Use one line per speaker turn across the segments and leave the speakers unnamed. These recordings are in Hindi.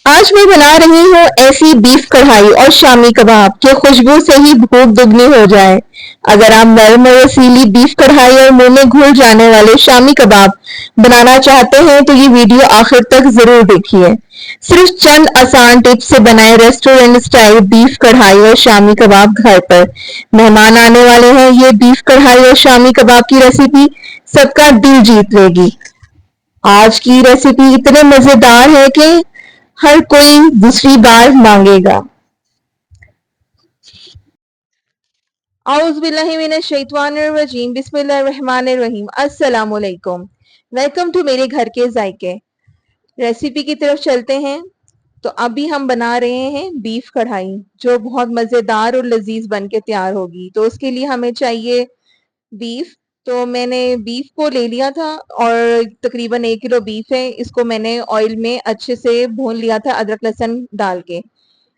आज मैं बना रही हूँ ऐसी बीफ कढ़ाई और शामी कबाब कि खुशबू से ही भूख दुगनी हो जाए। अगर आप नरम और रसीली बीफ कढ़ाई और मुंह में घुल जाने वाले शामी कबाब बनाना चाहते हैं तो ये वीडियो आखिर तक जरूर देखिए। सिर्फ चंद आसान टिप्स से बनाए रेस्टोरेंट स्टाइल बीफ कढ़ाई और शामी कबाब घर पर। मेहमान आने वाले हैं, ये बीफ कढ़ाई और शामी कबाब की रेसिपी सबका दिल जीत लेगी। आज की रेसिपी इतने मजेदार है कि हर कोई दूसरी बार मांगेगा।
औज़ुबिल्लाहिमिनश्शैतानिर्रजीम बिस्मिल्लाहिर्रहमानिर्रहीम अस्सलाम वालेकुम। वेलकम टू मेरे घर के जायके। रेसिपी की तरफ चलते हैं। तो अभी हम बना रहे हैं बीफ कढ़ाई, जो बहुत मज़ेदार और लजीज बन के तैयार होगी। तो उसके लिए हमें चाहिए बीफ। तो मैंने बीफ को ले लिया था और तकरीबन 1 किलो बीफ है। इसको मैंने ऑयल में अच्छे से भून लिया था अदरक लहसुन डाल के।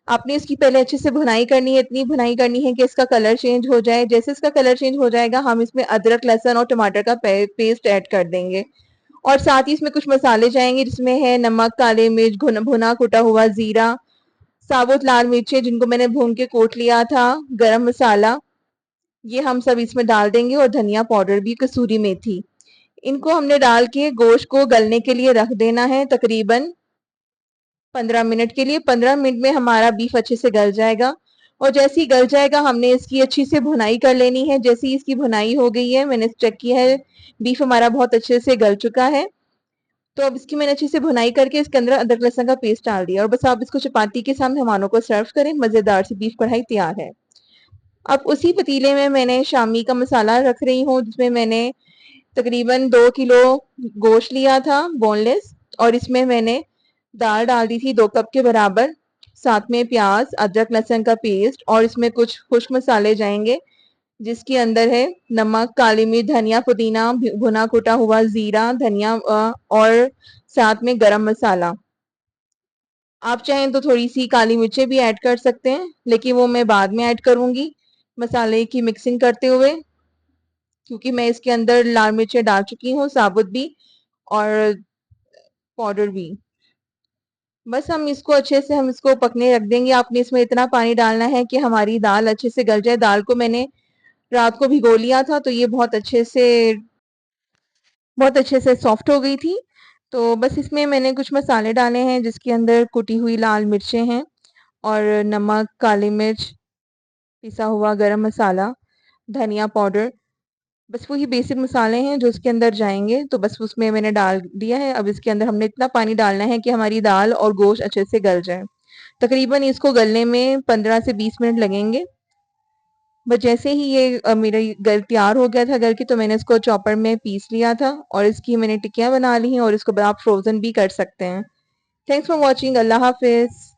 आपने इसकी पहले अच्छे से भुनाई करनी है, इतनी भुनाई करनी है कि इसका कलर चेंज हो जाए। जैसे इसका कलर चेंज हो जाएगा हम इसमें अदरक लहसुन और टमाटर का पेस्ट ऐड कर देंगे। और साथ ही इसमें कुछ मसाले जाएंगे जिसमें है नमक, काले मिर्च, भुना कुटा हुआ जीरा, साबुत लाल मिर्चें जिनको मैंने भून के कोट लिया था, गरम मसाला, ये हम सब इसमें डाल देंगे और धनिया पाउडर भी, कसूरी मेथी। इनको हमने डाल के गोश्त को गलने के लिए रख देना है तकरीबन 15 मिनट के लिए। 15 मिनट में हमारा बीफ अच्छे से गल जाएगा। और जैसे ही गल जाएगा हमने इसकी अच्छी से भुनाई कर लेनी है। जैसे ही इसकी भुनाई हो गई है, मैंने चेक किया है, बीफ हमारा बहुत अच्छे से गल चुका है। तो अब इसकी मैंने अच्छे से भुनाई करके इसके अंदर अदरक लहसुन का पेस्ट डाल दिया और बस आप इसको चपाती के साथ मेहमानों को सर्व करें। मजेदार सी बीफ कढ़ाई तैयार है। अब उसी पतीले में मैंने शामी का मसाला रख रही हूँ, जिसमें मैंने तकरीबन 2 किलो गोश्त लिया था बोनलेस, और इसमें मैंने दाल डाल दी थी 2 कप के बराबर। साथ में प्याज, अदरक लहसुन का पेस्ट, और इसमें कुछ खुश्क मसाले जाएंगे जिसके अंदर है नमक, काली मिर्च, धनिया, पुदीना, भुना कुटा हुआ जीरा, धनिया, और साथ में गरम मसाला। आप चाहें तो थोड़ी सी काली मिर्चें भी ऐड कर सकते हैं, लेकिन वो मैं बाद में ऐड करूंगी मसाले की मिक्सिंग करते हुए, क्योंकि मैं इसके अंदर लाल मिर्चें डाल चुकी हूँ, साबुत भी और पाउडर भी। बस हम इसको पकने रख देंगे। आपने इसमें इतना पानी डालना है कि हमारी दाल अच्छे से गल जाए। दाल को मैंने रात को भिगो लिया था, तो ये बहुत अच्छे से सॉफ्ट हो गई थी। तो बस इसमें मैंने कुछ मसाले डाले हैं जिसके अंदर कुटी हुई लाल मिर्चें हैं, और नमक, काली मिर्च, पिसा हुआ गरम मसाला, धनिया पाउडर। बस वही बेसिक मसाले हैं जो इसके अंदर जाएंगे। तो बस उसमें मैंने डाल दिया है। अब इसके अंदर हमने इतना पानी डालना है कि हमारी दाल और गोश्त अच्छे से गल जाए। तकरीबन इसको गलने में 15 से 20 मिनट लगेंगे। बस जैसे ही ये मेरा गल तैयार हो गया था गल के, तो मैंने इसको चॉपर में पीस लिया था और इसकी मैंने टिक्कियाँ बना ली हैं, और इसको आप फ्रोजन भी कर सकते हैं। Thanks for watching. Allah Hafiz.